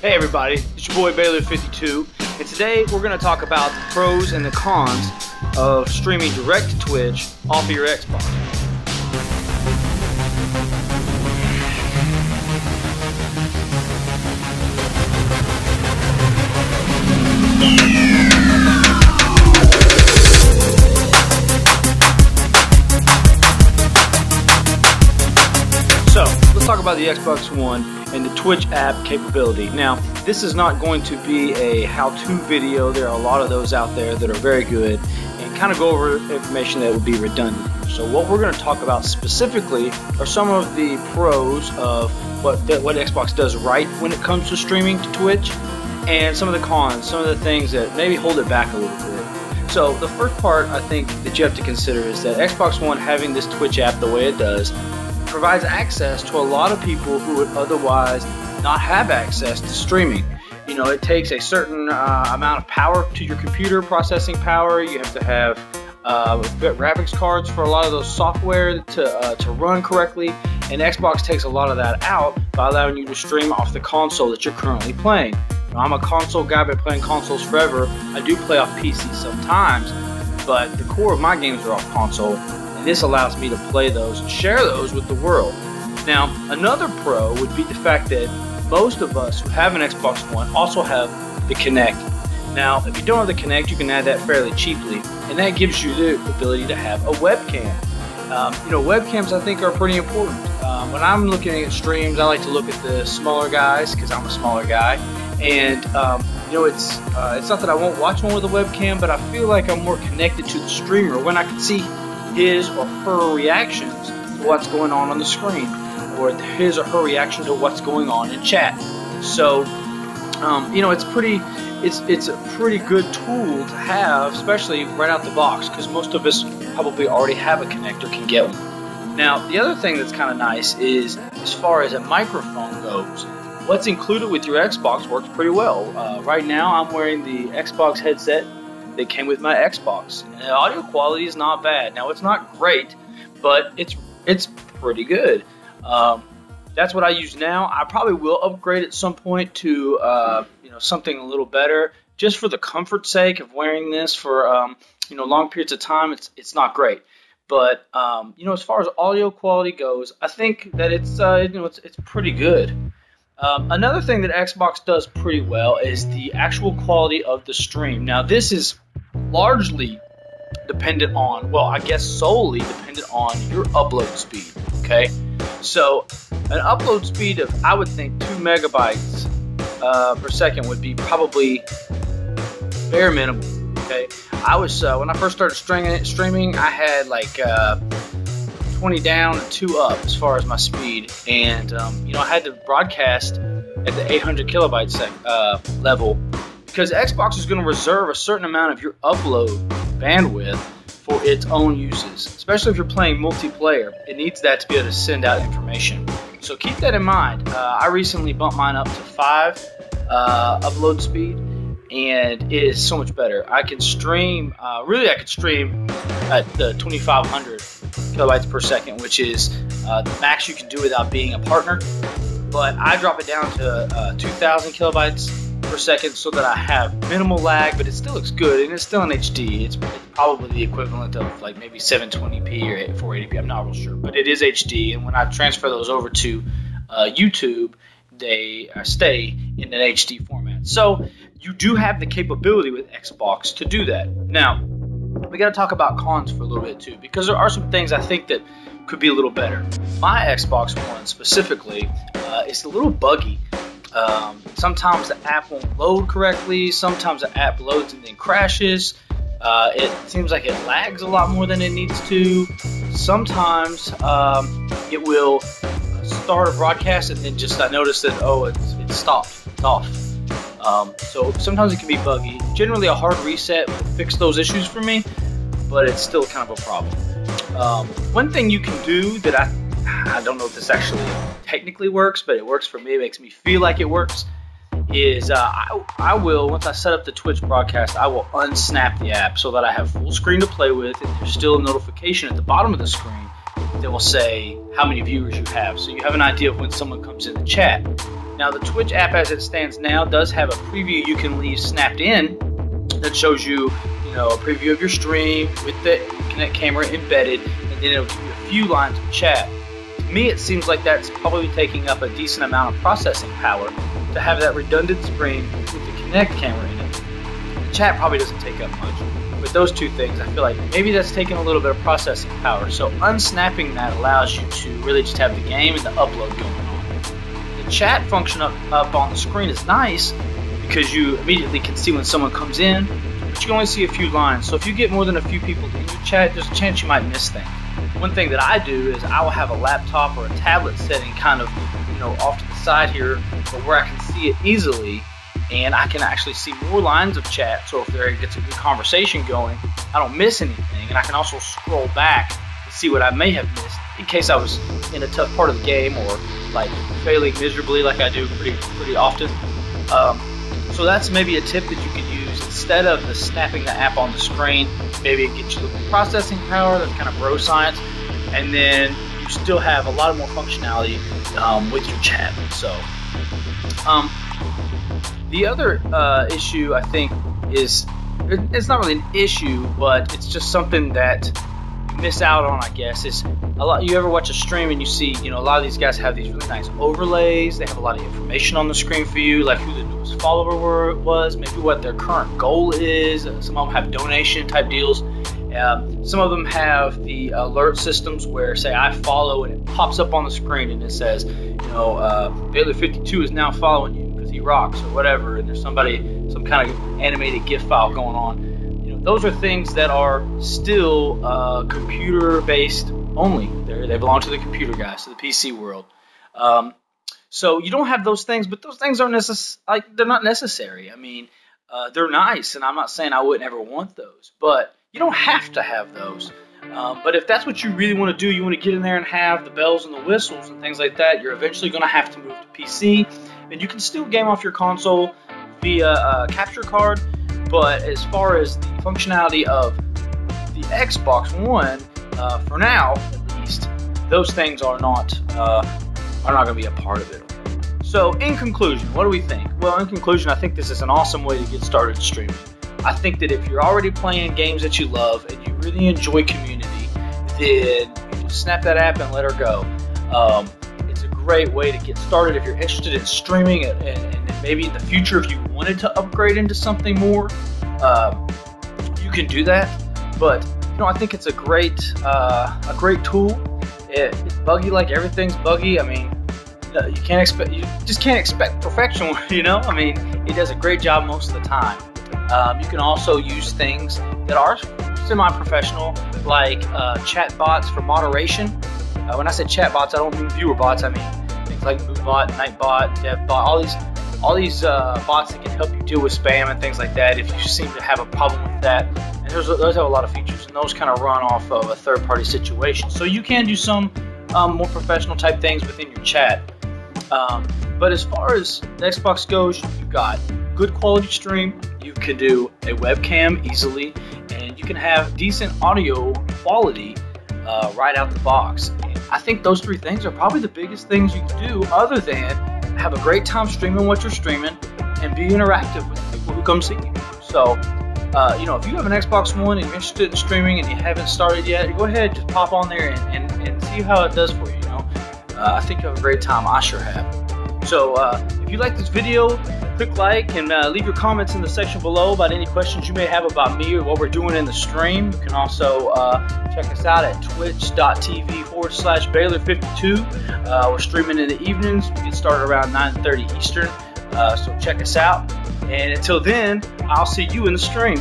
Hey everybody, it's your boy B52, and today we're going to talk about the pros and the cons of streaming direct to Twitch off of your Xbox. So, let's talk about the Xbox One and the Twitch app capability. Now, this is not going to be a how-to video. There are a lot of those out there that are very good and kind of go over information that would be redundant. So what we're going to talk about specifically are some of the pros of what Xbox does right when it comes to streaming to Twitch, and some of the cons, some of the things that maybe hold it back a little bit. So the first part I think that you have to consider is that Xbox One having this Twitch app the way it does provides access to a lot of people who would otherwise not have access to streaming. You know, it takes a certain amount of power to your computer, processing power. You have to have graphics cards for a lot of those software to run correctly, and Xbox takes a lot of that out by allowing you to stream off the console that you're currently playing. You know, I'm a console guy, been playing consoles forever. I do play off PC sometimes, but the core of my games are off console. This allows me to play those and share those with the world. Now, another pro would be the fact that most of us who have an Xbox One also have the Kinect. Now, if you don't have the Kinect, you can add that fairly cheaply, and that gives you the ability to have a webcam. You know, webcams I think are pretty important. When I'm looking at streams, I like to look at the smaller guys because I'm a smaller guy, and you know, it's not that I won't watch one with a webcam, but I feel like I'm more connected to the streamer when I can see his or her reactions to what's going on the screen, or his or her reaction to what's going on in chat. So, you know, it's a pretty good tool to have, especially right out the box, because most of us probably already have a connector, can get one. Now, the other thing that's kind of nice is, as far as a microphone goes, what's included with your Xbox works pretty well. Right now, I'm wearing the Xbox headset that came with my Xbox, and the audio quality is not bad. Now, it's not great, but it's pretty good. That's what I use now. I probably will upgrade at some point to you know, something a little better, just for the comfort sake of wearing this for you know, long periods of time. It's not great, but you know, as far as audio quality goes, I think that it's you know, it's pretty good. Another thing that Xbox does pretty well is the actual quality of the stream. Now, this is largely dependent on, well, I guess solely dependent on your upload speed, okay? So, an upload speed of, I would think, 2 megabytes per second would be probably bare minimum, okay? I was, when I first started streaming, I had like 20 down and 2 up as far as my speed, and you know, I had to broadcast at the 800 kilobyte level, because Xbox is going to reserve a certain amount of your upload bandwidth for its own uses, especially if you're playing multiplayer. It needs that to be able to send out information, so keep that in mind. I recently bumped mine up to 5 upload speed, and it is so much better. I can stream, really I could stream at the 2500 kilobytes per second, which is the max you can do without being a partner, but I drop it down to 2000 kilobytes per second so that I have minimal lag, but it still looks good, and it's still in HD. It's probably the equivalent of like maybe 720p or 480p, I'm not real sure, but it is HD, and when I transfer those over to YouTube, they stay in an HD format. So you do have the capability with Xbox to do that. Now, we got to talk about cons for a little bit too, because there are some things I think that could be a little better. My Xbox One specifically is a little buggy. Sometimes the app won't load correctly. Sometimes the app loads and then crashes. It seems like it lags a lot more than it needs to. Sometimes it will start a broadcast and then just I notice that, oh, it's stopped. It's off. So sometimes it can be buggy. Generally, a hard reset will fix those issues for me, but it's still kind of a problem. One thing you can do that I don't know if this actually technically works, but it works for me, it makes me feel like it works, is I will, once I set up the Twitch broadcast, I will unsnap the app so that I have full screen to play with, and there's still a notification at the bottom of the screen that will say how many viewers you have, so you have an idea of when someone comes in the chat. Now the Twitch app as it stands now does have a preview you can leave snapped in that shows you, a preview of your stream with the Kinect camera embedded, and then it'll give you a few lines of chat. To me, it seems like that's probably taking up a decent amount of processing power to have that redundant screen with the Kinect camera in it. The chat probably doesn't take up much. With those two things, I feel like maybe that's taking a little bit of processing power. So unsnapping that allows you to really just have the game and the upload going on. The chat function up on the screen is nice because you immediately can see when someone comes in, but you can only see a few lines. So if you get more than a few people in your chat, there's a chance you might miss things. One thing that I do is I will have a laptop or a tablet setting kind of, off to the side here, but where I can see it easily, and I can actually see more lines of chat. So if there gets a good conversation going, I don't miss anything, and I can also scroll back to see what I may have missed in case I was in a tough part of the game or like failing miserably like I do pretty often. So that's maybe a tip that you could use instead of the snapping the app on the screen. Maybe it gets you the processing power, that's kind of bro science, and then you still have a lot more functionality with your chat. So the other issue I think is, it's not really an issue, but it's just something that you miss out on, I guess. Is a lot. You ever watch a stream and you see, a lot of these guys have these really nice overlays. They have a lot of information on the screen for you, like who the newest follower was, maybe what their current goal is. Some of them have donation type deals. Some of them have the alert systems where, say, I follow and it pops up on the screen and it says, B52 is now following you because he rocks or whatever, and there's some kind of animated GIF file going on. Those are things that are still computer-based only. They belong to the computer guys, to the PC world. So you don't have those things, but those things aren't they're not necessary. I mean, they're nice, and I'm not saying I wouldn't ever want those, but you don't have to have those. But if that's what you really want to do, you want to get in there and have the bells and the whistles and things like that, you're eventually going to have to move to PC, and you can still game off your console via a capture card. But as far as the functionality of the Xbox One, for now at least, those things are not going to be a part of it. So in conclusion, what do we think? Well, in conclusion, I think this is an awesome way to get started streaming. I think that if you're already playing games that you love and you really enjoy community, then you just snap that app and let her go. It's a great way to get started if you're interested in streaming, and maybe in the future if you wanted to upgrade into something more, you can do that. But I think it's a great tool. It's buggy like everything's buggy. I mean, you just can't expect perfection. I mean, it does a great job most of the time. You can also use things that are semi-professional, like chat bots for moderation. When I say chat bots, I don't mean viewer bots. I mean things like MoveBot, Nightbot, DevBot, all these bots that can help you deal with spam and things like that if you seem to have a problem with that. And those have a lot of features, and those kind of run off of a third-party situation. So you can do some more professional type things within your chat. But as far as the Xbox goes, you've got good quality stream. You can do a webcam easily, and you can have decent audio quality right out the box. And I think those three things are probably the biggest things you can do, other than have a great time streaming what you're streaming and be interactive with people who come see you. So, if you have an Xbox One and you're interested in streaming and you haven't started yet, go ahead, just pop on there and see how it does for you. I think you have a great time. I sure have. So, if you like this video, click like and leave your comments in the section below about any questions you may have about me or what we're doing in the stream. You can also check us out at twitch.tv/Baylor52. We're streaming in the evenings. We get started around 9:30 Eastern. So check us out. And until then, I'll see you in the stream.